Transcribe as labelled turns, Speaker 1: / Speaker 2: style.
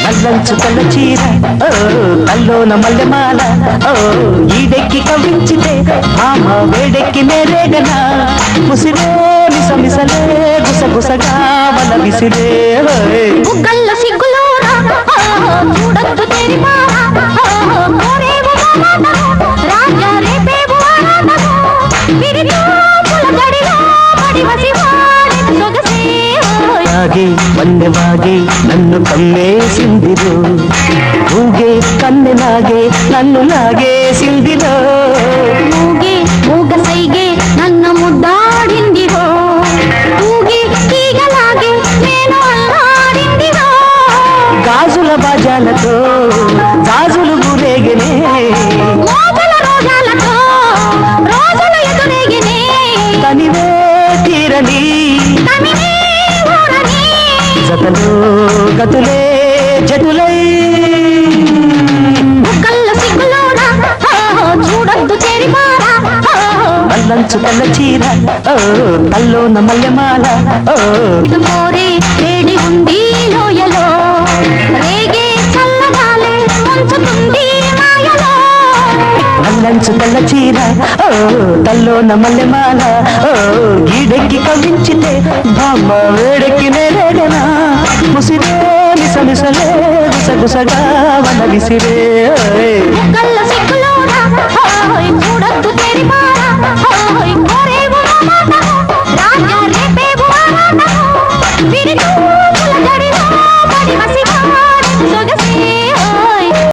Speaker 1: నల్లంచు తెల్ల చీర కల్లోన మల్లెమాల ఈడెక్కి కవించితే మామ వేడెక్కి నేరేగనా ముసిరే మిసమిసలే గుసగుసగా వల విసిరే
Speaker 2: గుగ్గల్ల సిగ్గులోరా చూడొద్దు తెరిపారా కోరేవు రాజా రేపేవు విరితో పులగడిలో పడివసివాడి సొగసే
Speaker 1: ఆగి వన్నెవాగి నన్ను కమ్మేసిందిరో ఊగే కన్నెలాగే నన్ను లాగేసిందిరో
Speaker 2: ఊగే ఊగ సైగే నన్ను ముద్దాడిందిరో ఊగే తీగలాగే నేను అల్లాడిందిరో
Speaker 1: గాజుల బాజాలతో గాజులు గురేగనే
Speaker 2: మోగల రోజాలతో రోజులు ఎదురేగినే
Speaker 1: తనివే తీరని జతలో గతులే జటులై
Speaker 2: కళ్ళ సిగ్గులోనా చూడొద్దు చేరిపారా
Speaker 1: అల్లంచు తెల్ల చీర కల్లోన మల్లెమాల
Speaker 2: కోరే వేడి ఉంది లోయలో రేగే చల్లగాలే ముంచుతుంది మాయలో
Speaker 1: అల్లంచు తెల్ల చీర కల్లోన మల్లెమాల గీడెక్కి కవించితే బామ్మ వేడెక్కి నేరేగనా ముసిరే మిసమిసలే గుసగుసగా వల విసిరే
Speaker 2: కళ్ళ సిగ్గులోనా చూడొద్దు తెరిపారా కోరేవు